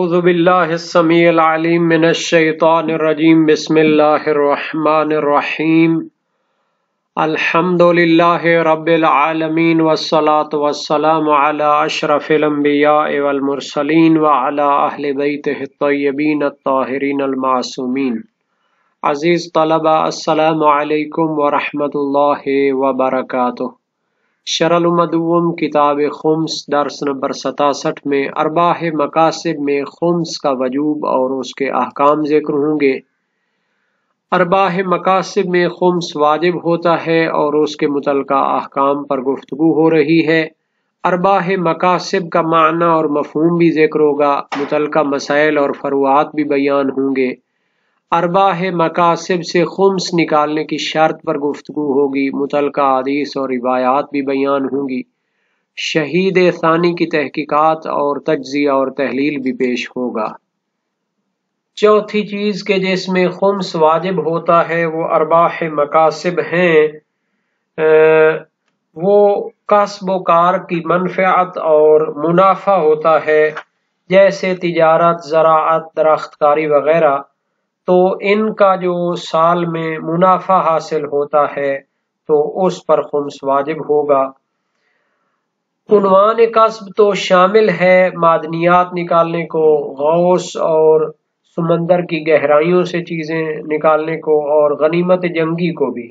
اعوذ باللہ السمیع العلیم من الشیطان الرجیم بسم اللہ الرحمن الرحیم الحمد للہ رب العالمین والصلاة والسلام علی اشرف الانبیاء والمرسلین وعلی اہل بیتہ الطیبین الطاہرین المعصومین۔ عزیز طلبہ، السلام علیکم ورحمۃ اللہ وبرکاتہ۔ شرح المدوم کتاب خمس درس نمبر 67 میں ارباح مقاصد میں خمس کا وجوب اور اس کے احکام ذکر ہوں گے۔ ارباح مقاصد میں خمس واجب ہوتا ہے اور اس کے متعلقہ احکام پر گفتگو ہو رہی ہے۔ ارباح مقاصد کا معنی اور مفہوم بھی ذکر ہوگا، متعلقہ مسائل اور فروعات بھی بیان ہوں گے۔ ارباح مقاصد سے خمس نکالنے کی شرط پر گفتگو ہوگی، متعلقہ حدیث اور روایات بھی بیان ہوں گی۔ شہید ثانی کی تحقیقات اور تجزیہ اور تحلیل بھی پیش ہوگا۔ چوتھی چیز کہ جس میں خمس واجب ہوتا ہے وہ ارباح مقاصد ہیں، وہ کسب و کار کی منفعت اور منافع ہوتا ہے، جیسے تجارت، زراعت، درخت کاری وغیرہ۔ تو ان کا جو سال میں منافع حاصل ہوتا ہے تو اس پر خمس واجب ہوگا۔ عنوان کسب تو شامل ہے معدنیات نکالنے کو، غوث اور سمندر کی گہرائیوں سے چیزیں نکالنے کو، اور غنیمت جنگی کو بھی،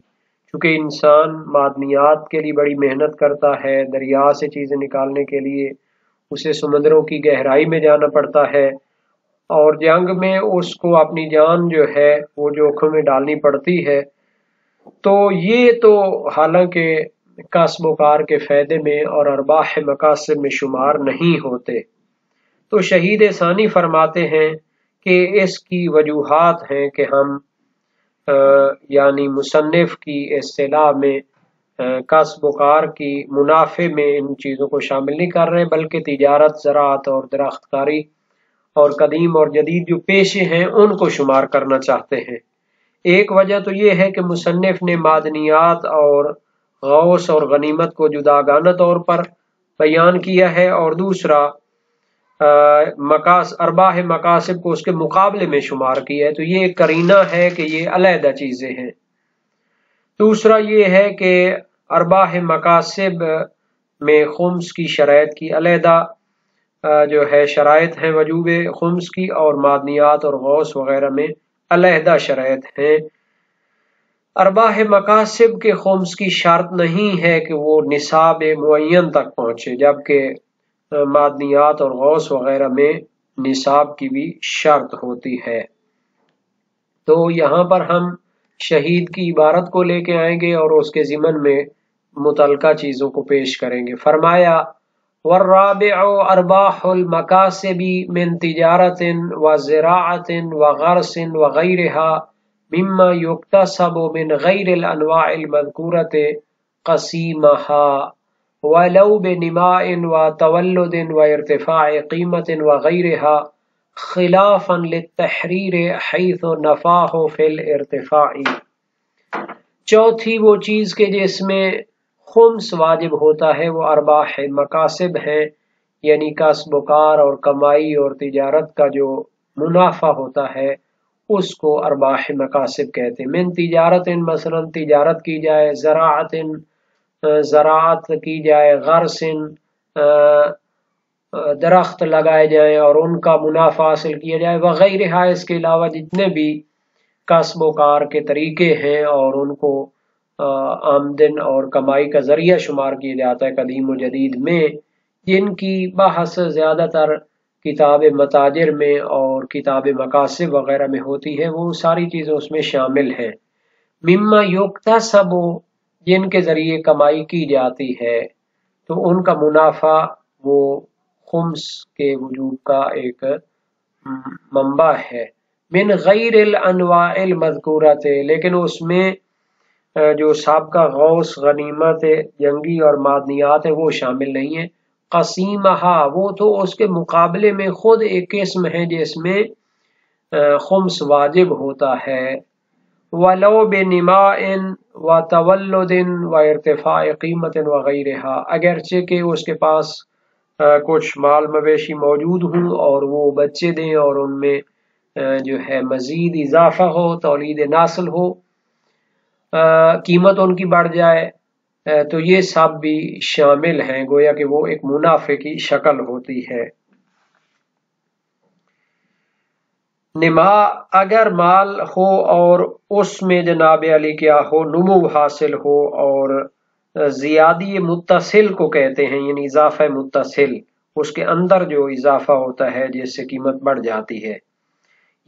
چونکہ انسان معدنیات کے لیے بڑی محنت کرتا ہے، دریا سے چیزیں نکالنے کے لیے اسے سمندروں کی گہرائی میں جانا پڑتا ہے، اور جنگ میں اس کو اپنی جان جو ہے وہ جوخم میں ڈالنی پڑتی ہے۔ تو یہ تو حالانکہ کسب و کار کے فائدے میں اور ارباح مقاصد میں شمار نہیں ہوتے۔ تو شہید ثانی فرماتے ہیں کہ اس کی وجوہات ہیں کہ ہم یعنی مصنف کی اصطلاح میں کسب و کار کی منافع میں ان چیزوں کو شامل نہیں کر رہے، بلکہ تجارت، زراعت اور درخت کاری اور قدیم اور جدید جو پیشے ہیں ان کو شمار کرنا چاہتے ہیں۔ ایک وجہ تو یہ ہے کہ مصنف نے معدنیات اور غوث اور غنیمت کو جداگانہ طور پر بیان کیا ہے، اور دوسرا ارباح مقاصد کو اس کے مقابلے میں شمار کیا ہے، تو یہ ایک قرینہ ہے کہ یہ علیحدہ چیزیں ہیں۔ دوسرا یہ ہے کہ ارباح مقاصد میں خمس کی شرائط کی علیحدہ جو ہے شرائط ہیں وجوب خمس کی، اور معدنیات اور غوث وغیرہ میں علیحدہ شرائط ہیں۔ ارباح مقاصد کے خمس کی شرط نہیں ہے کہ وہ نصاب معین تک پہنچے، جبکہ معدنیات اور غوث وغیرہ میں نصاب کی بھی شرط ہوتی ہے۔ تو یہاں پر ہم شہید کی عبارت کو لے کے آئیں گے اور اس کے ضمن میں متعلقہ چیزوں کو پیش کریں گے۔ فرمایا والرابع ارباح المکاسب من تجارت وزراعت وغرس وغیرها مما یکتسب من غیر الانواع المذکورۃ قسیمها ولو بنماء وتولد وارتفاع قیمت وغیرها خلافا للتحریر حیث نفاه فی الارتفاع۔ چوتھی وہ چیز کہ جس میں خمس واجب ہوتا ہے وہ ارباح مقاصد ہیں، یعنی کسب و کار اور کمائی اور تجارت کا جو منافع ہوتا ہے اس کو ارباح مقاصد کہتے ہیں۔ من تجارت مثلا تجارت کی جائے، زراعت کی جائے، غرس درخت لگائے جائیں اور ان کا منافع حاصل کیا جائے، وغیرہ اس کے علاوہ جتنے بھی کسب و کار کے طریقے ہیں اور ان کو آمدن اور کمائی کا ذریعہ شمار کیا جاتا ہے قدیم و جدید میں، جن کی بحث زیادہ تر کتاب متاجر میں اور کتاب مقاصد وغیرہ میں ہوتی ہے، وہ ساری چیزیں اس میں شامل ہیں۔ مما یکتسب جن کے ذریعے کمائی کی جاتی ہے، تو ان کا منافع وہ خمس کے وجوب کا ایک منبع ہے۔ من غیر الانواع المذکورۃ، لیکن اس میں جو سابقہ غوث، غنیمت جنگی اور معدنیات ہیں وہ شامل نہیں ہیں۔ قسیمہا وہ تو اس کے مقابلے میں خود ایک قسم ہے جس میں خمس واجب ہوتا ہے۔ ولو بنماء وتولد وارتفاع قیمت وغیرہ، اگرچہ کہ اس کے پاس کچھ مال مویشی موجود ہوں اور وہ بچے دیں اور ان میں جو ہے مزید اضافہ ہو، تولید نسل ہو، قیمت ان کی بڑھ جائے، تو یہ سب بھی شامل ہیں، گویا کہ وہ ایک منافع کی شکل ہوتی ہے۔ نما اگر مال ہو اور اس میں جناب علی کیا ہو، نمو حاصل ہو، اور زیادی متصل کو کہتے ہیں، یعنی اضافہ متصل، اس کے اندر جو اضافہ ہوتا ہے جس سے قیمت بڑھ جاتی ہے،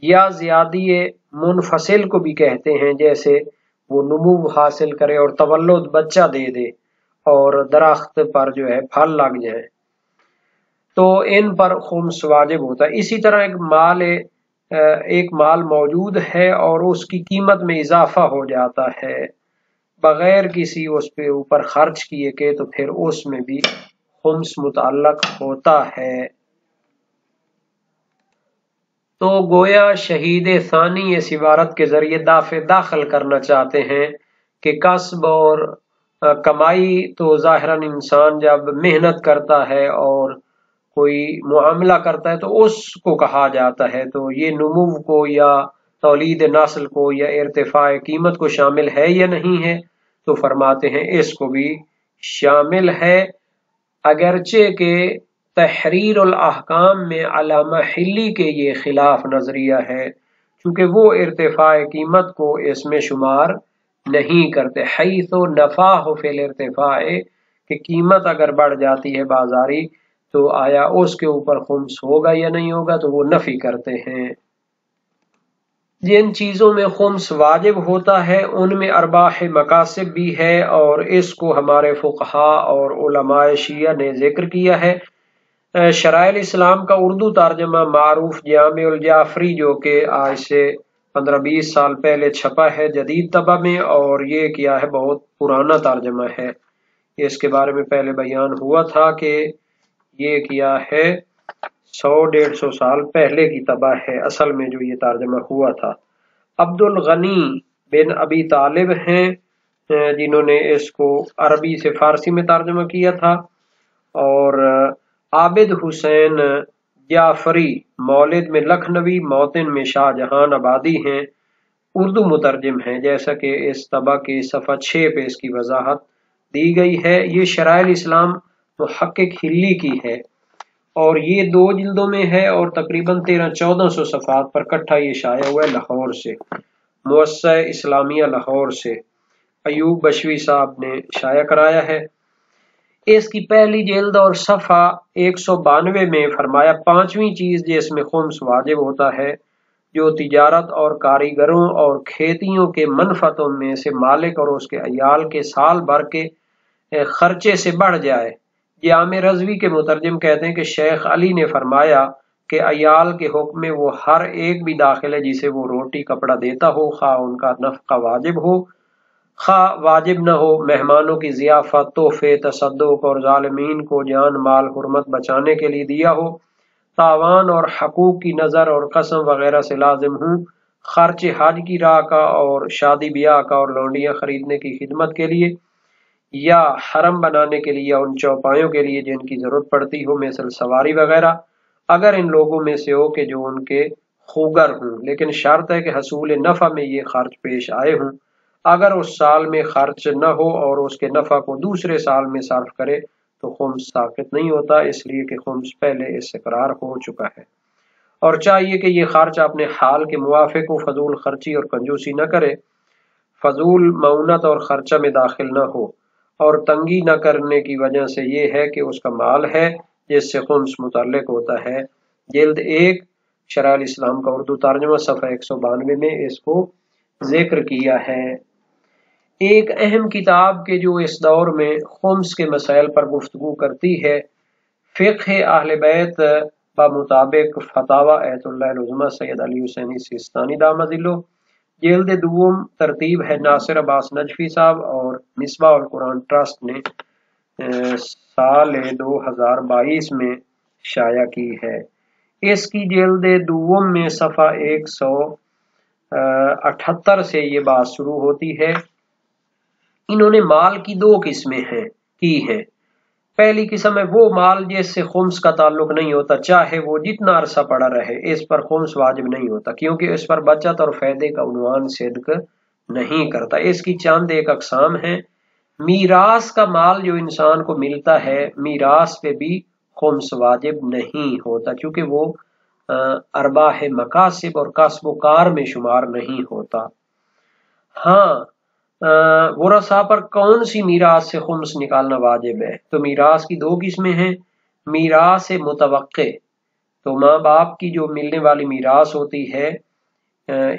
یا زیادی منفصل کو بھی کہتے ہیں، جیسے وہ نمو حاصل کرے اور تولد بچہ دے دے اور درخت پر جو ہے پھل لگ جائے، تو ان پر خمس واجب ہوتا ہے۔ اسی طرح ایک مال موجود ہے اور اس کی قیمت میں اضافہ ہو جاتا ہے بغیر کسی اس پہ اوپر خرچ کیے کے، تو پھر اس میں بھی خمس متعلق ہوتا ہے۔ تو گویا شہید ثانی اس عبارت کے ذریعے داخل کرنا چاہتے ہیں کہ کسب اور کمائی تو ظاہراً انسان جب محنت کرتا ہے اور کوئی معاملہ کرتا ہے تو اس کو کہا جاتا ہے، تو یہ نمو کو یا تولید نسل کو یا ارتفاع قیمت کو شامل ہے یا نہیں ہے؟ تو فرماتے ہیں اس کو بھی شامل ہے، اگرچہ کہ تحریر الاحکام میں علامہ حلی کے یہ خلاف نظریہ ہے، چونکہ وہ ارتفاع قیمت کو اس میں شمار نہیں کرتے، حیث نفاہ فی الارتفاع، کہ قیمت اگر بڑھ جاتی ہے بازاری تو آیا اس کے اوپر خمس ہوگا یا نہیں ہوگا، تو وہ نفی کرتے ہیں۔ جن چیزوں میں خمس واجب ہوتا ہے ان میں ارباح مکاسب بھی ہے، اور اس کو ہمارے فقہاء اور علماء شیعہ نے ذکر کیا ہے۔ شرائع الاسلام کا اردو ترجمہ معروف جامع الجعفری، جو کہ آج سے 15-20 سال پہلے چھپا ہے جدید طبع میں، اور یہ کیا ہے بہت پرانا ترجمہ ہے، اس کے بارے میں پہلے بیان ہوا تھا کہ یہ کیا ہے 100-150 سال پہلے کی طبع ہے اصل میں جو یہ ترجمہ ہوا تھا۔ عبد الغنی بن ابی طالب ہیں جنہوں نے اس کو عربی سے فارسی میں ترجمہ کیا تھا، اور عابد حسین جعفری مولد میں لکھنوی، موطن میں شاہ جہان آبادی ہیں، اردو مترجم ہیں، جیسا کہ اس طبع کے صفحہ 6 پہ اس کی وضاحت دی گئی ہے۔ یہ شرائع الاسلام محقق حلی کی ہے اور یہ 2 جلدوں میں ہے اور تقریباً 1300-1400 صفحات پر کٹھا یہ شائع ہوا ہے لاہور سے، موسع اسلامیہ لاہور سے، ایوب بشوی صاحب نے شائع کرایا ہے۔ اس کی پہلی جلد اور صفحہ 192 میں فرمایا 5ویں چیز جس میں خمس واجب ہوتا ہے، جو تجارت اور کاریگروں اور کھیتیوں کے منفعتوں میں سے مالک اور اس کے عیال کے سال بھر کے خرچے سے بڑھ جائے۔ جامع رضوی کے مترجم کہتے ہیں کہ شیخ علی نے فرمایا کہ عیال کے حکم میں وہ ہر ایک بھی داخل ہے جسے وہ روٹی کپڑا دیتا ہو، خواہ ان کا نفقہ واجب ہو خواہ واجب نہ ہو، مہمانوں کی ضیافت، تحفے، تصدق اور ظالمین کو جان مال حرمت بچانے کے لیے دیا ہو، تاوان اور حقوق کی نظر اور قسم وغیرہ سے لازم ہوں، خرچ حج کی راہ کا اور شادی بیاہ کا اور لونڈیاں خریدنے کی خدمت کے لیے، یا حرم بنانے کے لیے یا ان چوپایوں کے لیے جن کی ضرورت پڑتی ہو، مثل سواری وغیرہ، اگر ان لوگوں میں سے ہو کہ جو ان کے خوگر ہوں، لیکن شرط ہے کہ حصول نفع میں یہ خرچ پیش آئے ہوں۔ اگر اس سال میں خرچ نہ ہو اور اس کے نفع کو دوسرے سال میں صرف کرے تو خمس ساقط نہیں ہوتا، اس لیے کہ خمس پہلے اس سے قرار ہو چکا ہے، اور چاہیے کہ یہ خرچ اپنے حال کے موافق ہو، فضول خرچی اور کنجوسی نہ کرے، فضول معونت اور خرچہ میں داخل نہ ہو، اور تنگی نہ کرنے کی وجہ سے یہ ہے کہ اس کا مال ہے جس سے خمس متعلق ہوتا ہے۔ جلد 1 شرائع الاسلام کا اردو ترجمہ صفحہ 192 میں اس کو ذکر کیا ہے۔ ایک اہم کتاب کے جو اس دور میں خمس کے مسائل پر گفتگو کرتی ہے، فقہ اہل بیت بمطابق فتاوی ایت اللہ العظمی سید علی حسینی سیستانی دامہ ذلہ، جلد 2 ترتیب ہے ناصر عباس نجفی صاحب، اور مصباح القرآن ٹرسٹ نے سال 2022 میں شائع کی ہے۔ اس کی جلد 2 میں صفحہ 178 سے یہ بات شروع ہوتی ہے۔ انہوں نے مال کی 2 قسمیں کی ہیں، پہلی قسم ہے وہ مال جس سے خمس کا تعلق نہیں ہوتا، چاہے وہ جتنا عرصہ پڑا رہے، اس پر خمس واجب نہیں ہوتا، کیونکہ اس پر بچت اور فائدے کا عنوان صدق نہیں کرتا۔ اس کی چند ایک اقسام ہیں۔ میراث کا مال جو انسان کو ملتا ہے، میراث پہ بھی خمس واجب نہیں ہوتا، چونکہ وہ ارباح مکاسب اور کسب و کار میں شمار نہیں ہوتا۔ ہاں، ورثاء پر کون سی میراث سے خمس نکالنا واجب ہے؟ تو میراث کی دو قسمیں ہیں۔ میراث متوقع، تو ماں باپ کی جو ملنے والی میراث ہوتی ہے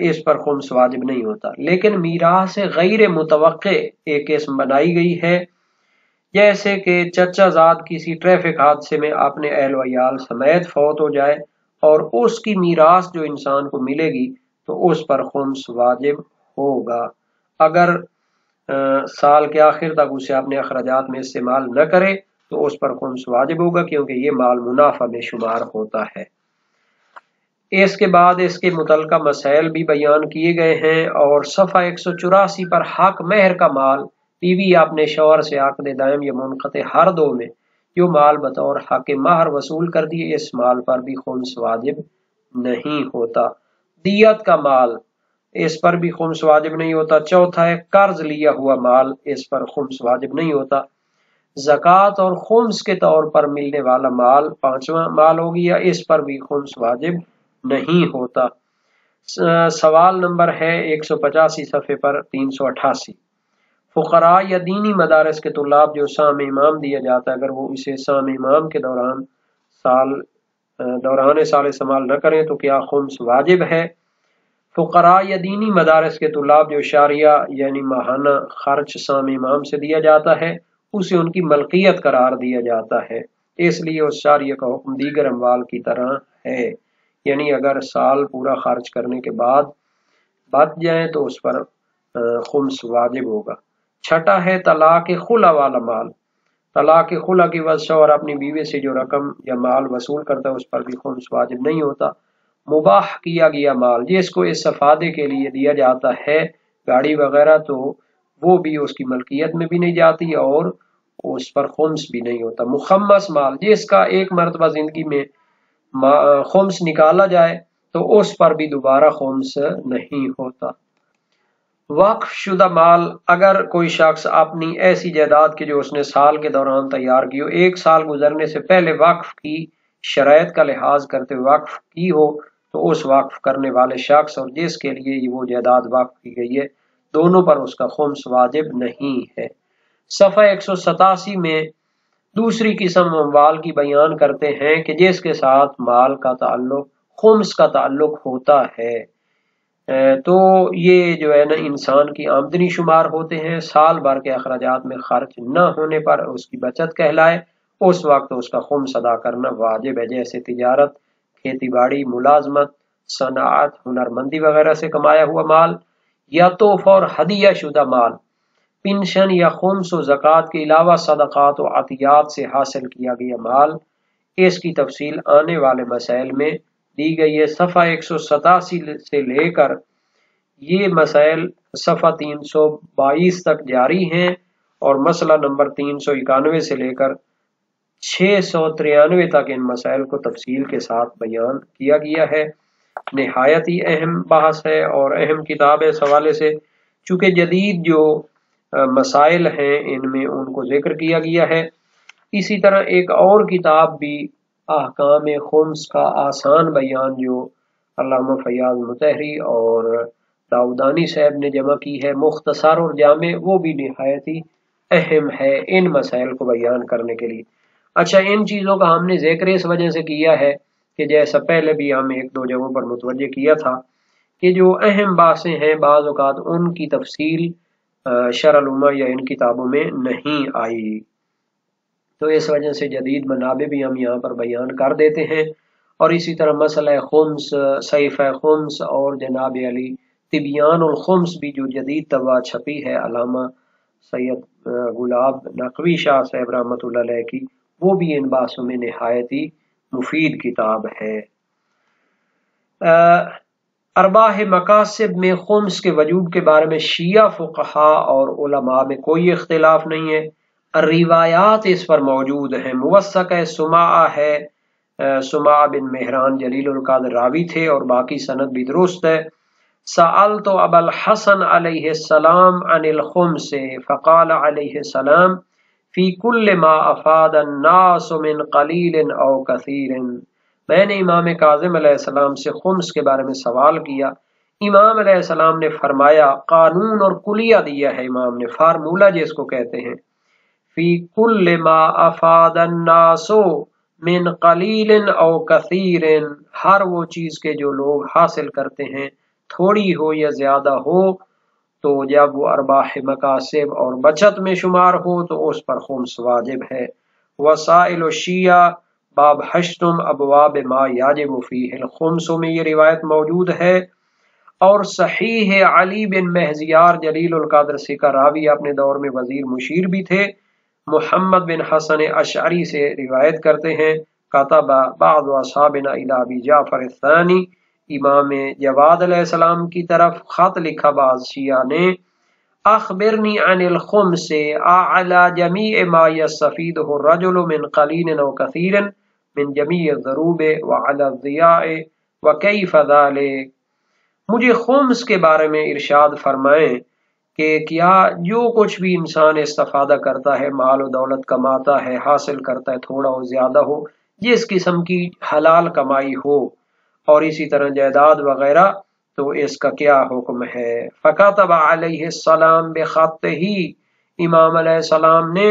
اس پر خمس واجب نہیں ہوتا، لیکن میراث غیر متوقع ایک قسم بنائی گئی ہے، جیسے کہ چچا زاد کسی ٹریفک حادثے میں اپنے اہل و عیال سمیت فوت ہو جائے اور اس کی میراث جو انسان کو ملے گی تو اس پر خمس واجب ہوگا، اگر سال کے آخر تک اسے اپنے اخراجات میں استعمال نہ کرے تو اس پر خمس واجب ہوگا، کیونکہ یہ مال منافع میں شمار ہوتا ہے۔ اس کے بعد اس کے متعلقہ مسائل بھی بیان کیے گئے ہیں، اور صفحہ 184 پر حق مہر کا مال، بیوی اپنے شوہر سے عقد دائم یا منقطع ہر دو میں جو مال بطور حق مہر وصول کر دیے، اس مال پر بھی خمس واجب نہیں ہوتا۔ دیت کا مال، اس پر بھی خمس واجب نہیں ہوتا۔ چوتھا ہے قرض لیا ہوا مال، اس پر خمس واجب نہیں ہوتا۔ زکوٰۃ اور خمس کے طور پر ملنے والا مال پانچواں مال ہو گیا، اس پر بھی خمس واجب نہیں ہوتا۔ سوال نمبر ہے 185 صفحے پر 388۔ فقراء یا دینی مدارس کے طلاب جو سام امام دیا جاتا ہے، اگر وہ اسے سام امام کے دوران سال استعمال نہ کریں تو کیا خمس واجب ہے؟ فقراء یا دینی مدارس کے طلاب جو شاریہ یعنی ماہانہ خرچ سام امام سے دیا جاتا ہے، اسے ان کی ملکیت قرار دیا جاتا ہے، اس لیے اس شاریہ کا حکم دیگر اموال کی طرح ہے، یعنی اگر سال پورا خرچ کرنے کے بعد بچ جائیں تو اس پر خمس واجب ہوگا۔ چھٹا ہے طلاق خلا والا مال۔ طلاق خلا کی وجہ شوہر اپنی بیوی سے جو رقم یا مال وصول کرتا ہے اس پر بھی خمس واجب نہیں ہوتا۔ مباح کیا گیا مال، جس کو استفادے کے لیے دیا جاتا ہے، گاڑی وغیرہ، تو وہ بھی اس کی ملکیت میں بھی نہیں جاتی اور اس پر خمس بھی نہیں ہوتا۔ مخمس مال، جس کا ایک مرتبہ زندگی میں خمس نکالا جائے تو اس پر بھی دوبارہ خمس نہیں ہوتا۔ وقف شدہ مال، اگر کوئی شخص اپنی ایسی جائیداد کے جو اس نے سال کے دوران تیار کی ہو، ایک سال گزرنے سے پہلے وقف کی شرائط کا لحاظ کرتے ہوئے وقف کی ہو، تو اس وقف کرنے والے شخص اور جس کے لیے وہ جائیداد وقف کی گئی ہے، دونوں پر اس کا خمس واجب نہیں ہے۔ صفحہ 187 میں دوسری قسم اموال کی بیان کرتے ہیں کہ جس کے ساتھ مال کا تعلق خمس کا تعلق ہوتا ہے، تو یہ جو ہے نا انسان کی آمدنی شمار ہوتے ہیں، سال بھر کے اخراجات میں خرچ نہ ہونے پر اس کی بچت کہلائے، اس وقت اس کا خمس ادا کرنا واجب ہے، جیسے تجارت، کھیتی باڑی، ملازمت، صنعت، ہنرمندی وغیرہ سے کمایا ہوا مال، یا تحفہ اور ہدیہ شدہ مال، پنشن یا خمس و زکوٰۃ کے علاوہ صدقات و عطیات سے حاصل کیا گیا مال۔ اس کی تفصیل آنے والے مسائل میں دی گئی ہے۔ صفحہ 187 سے لے کر یہ مسائل صفحہ 322 تک جاری ہیں، اور مسئلہ نمبر 391 سے لے کر 693 تک ان مسائل کو تفصیل کے ساتھ بیان کیا گیا ہے۔ نہایت ہی اہم بحث ہے اور اہم کتاب ہے اس حوالے سے، چونکہ جدید جو مسائل ہیں ان میں ان کو ذکر کیا گیا ہے۔ اسی طرح ایک اور کتاب بھی احکام خمس کا آسان بیان جو علامہ فیاض مطہری اور داؤدانی صاحب نے جمع کی ہے، مختصر اور جامع، وہ بھی نہایت ہی اہم ہے ان مسائل کو بیان کرنے کے لیے۔ اچھا، ان چیزوں کا ہم نے ذکر اس وجہ سے کیا ہے کہ جیسا پہلے بھی ہم ایک دو جگہوں پر متوجہ کیا تھا کہ جو اہم باتیں ہیں بعض اوقات ان کی تفصیل شرح الامہ یا ان کتابوں میں نہیں آئی، تو اس وجہ سے جدید منابع بھی ہم یہاں پر بیان کر دیتے ہیں۔ اور اسی طرح مسئلہ خمس، صحیفہ خمس اور جناب علی تبیان الخمس بھی جو جدید طبع چھپی ہے علامہ سید گلاب نقوی شاہ صاحب رحمۃ اللہ علیہ کی، وہ بھی ان بحثوں میں نہایت ہی مفید کتاب ہے۔ ارباح مقاصد میں خمس کے وجوب کے بارے میں شیعہ فقہا اور علماء میں کوئی اختلاف نہیں ہے۔ روایات اس پر موجود ہیں. موثق ہے، سماع ہے، سماع بن مہران جلیل القدر راوی تھے اور باقی سند بھی درست ہے. سألت ابا الحسن علیہ السلام عن الخمس فقال علیہ السلام فی کل ما افاد الناس من قلیل او کثیر. میں نے امام کاظم علیہ السلام سے خمس کے بارے میں سوال کیا. امام علیہ السلام نے فرمایا، قانون اور کلیہ دیا ہے امام نے، فارمولہ جس کو کہتے ہیں، فی کل ما افاد الناس من قلیل او کثیر، ہر وہ چیز کے جو لوگ حاصل کرتے ہیں تھوڑی ہو یا زیادہ ہو، تو جب وہ ارباح مکاسب اور بچت میں شمار ہو تو اس پر خمس واجب ہے. وسائل الشیعہ باب ہشتم ابواب ما یاجب فیہ الخمس میں یہ روایت موجود ہے. اور صحیح علی بن مہزیار جلیل القدر سکہ راوی اپنے دور میں وزیر مشیر بھی تھے، محمد بن حسن اشعری سے روایت کرتے ہیں، کتب بعض اصحابنا الی ابی جعفر الثانی، امام جواد علیہ السلام کی طرف خط لکھا بعض شیعہ نے، اخبرنی عن الخمس اعلی جمیع ما یستفیدہ الرجل من قلیل و کثیر من جمیع الضروب وعلی الضیاء وکیف ذلک. مجھے خمس کے بارے میں ارشاد فرمائیں کہ کیا جو کچھ بھی انسان استفادہ کرتا ہے، مال و دولت کماتا ہے، حاصل کرتا ہے، تھوڑا ہو زیادہ ہو، جس قسم کی حلال کمائی ہو، اور اسی طرح جائیداد وغیرہ، تو اس کا کیا حکم ہے. فکتب علیہ السلام بخط ہی، امام علیہ السلام نے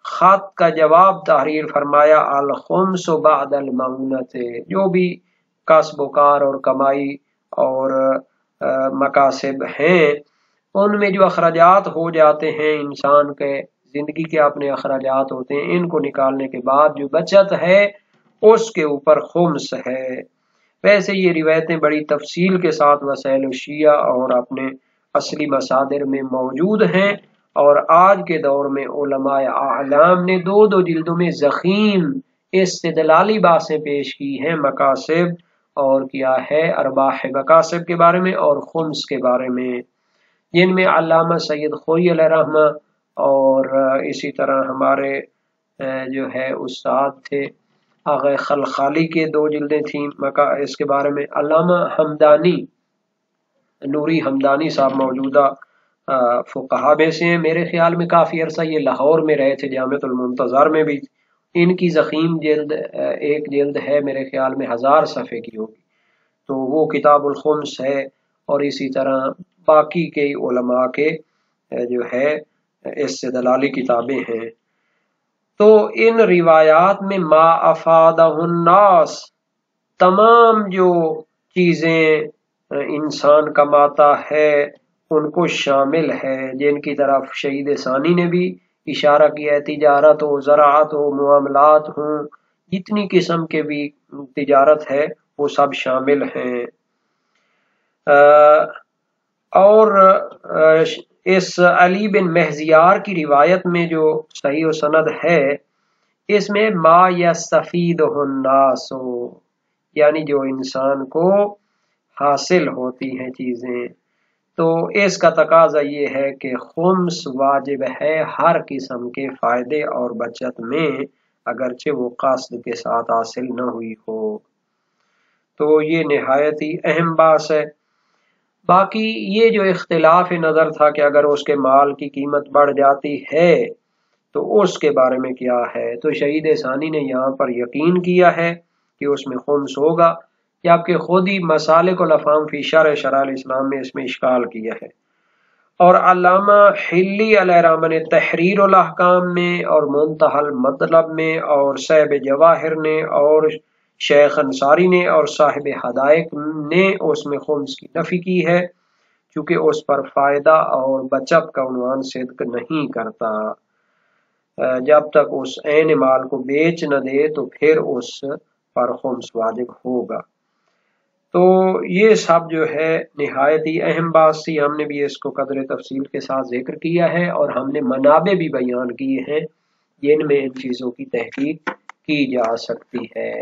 خط کا جواب تحریر فرمایا، الخمس بعد المعونت، جو بھی کسب و کار اور کمائی اور مکاسب ہیں ان میں جو اخراجات ہو جاتے ہیں، انسان کے زندگی کے اپنے اخراجات ہوتے ہیں، ان کو نکالنے کے بعد جو بچت ہے اس کے اوپر خمس ہے. ویسے یہ روایتیں بڑی تفصیل کے ساتھ وسائل الشیعہ اور اپنے اصلی مصادر میں موجود ہیں، اور آج کے دور میں علماء اعلام نے 2 جلدوں میں ضخیم استدلالی باتیں پیش کی ہیں مکاسب اور کیا ہے ارباح مکاسب کے بارے میں اور خمس کے بارے میں، جن میں علامہ سید خوئی علیہ رحمہ اور اسی طرح ہمارے جو ہے استاد تھے آغا خلخالی کے 2 جلدیں تھیں اس کے بارے میں. علامہ حمدانی، نوری حمدانی صاحب موجودہ فقہا میں سے ہیں، میرے خیال میں کافی عرصہ یہ لاہور میں رہے تھے، جامعۃ المنتظر میں بھی. ان کی ضخیم جلد ایک جلد ہے میرے خیال میں 1000 صفحے کی ہوگی، تو وہ کتاب الخمس ہے. اور اسی طرح باقی کے علماء کے جو ہے استدلالی کتابیں ہیں. تو ان روایات میں ما افادہ الناس، تمام جو چیزیں انسان کماتا ہے ان کو شامل ہے، جن کی طرف شہید ثانی نے بھی اشارہ کیا ہے. تجارت ہو، زراعت ہو، معاملات ہوں، جتنی قسم کے بھی تجارت ہے وہ سب شامل ہیں. اور اس علی بن مہزیار کی روایت میں جو صحیح و سند ہے اس میں ما یستفیدہ الناس، یعنی جو انسان کو حاصل ہوتی ہیں چیزیں، تو اس کا تقاضا یہ ہے کہ خمس واجب ہے ہر قسم کے فائدے اور بچت میں، اگرچہ وہ قصد کے ساتھ حاصل نہ ہوئی ہو. تو یہ نہایت ہی اہم بات ہے. باقی یہ جو اختلاف نظر تھا کہ اگر اس کے مال کی قیمت بڑھ جاتی ہے تو اس کے بارے میں کیا ہے، تو شہید ثانی نے یہاں پر یقین کیا ہے کہ اس میں خمس ہوگا، جبکہ خود ہی مسالک الافہام فی شرح شرح الاسلام میں اس میں اشکال کیا ہے. اور علامہ حلی علیہ رحمہ نے تحریر الاحکام میں اور منتہی المطلب میں اور صاحب جواہر نے اور شیخ انصاری نے اور صاحب حدائق نے اس میں خمس کی نفی کی ہے، چونکہ اس پر فائدہ اور بچت کا عنوان صدق نہیں کرتا. جب تک اس عین مال کو بیچ نہ دے تو پھر اس پر خمس واجب ہوگا. تو یہ سب جو ہے نہایت ہی اہم بات تھی، ہم نے بھی اس کو قدر تفصیل کے ساتھ ذکر کیا ہے اور ہم نے منابع بھی بیان کیے ہیں جن میں ان چیزوں کی تحقیق کی جا سکتی ہے.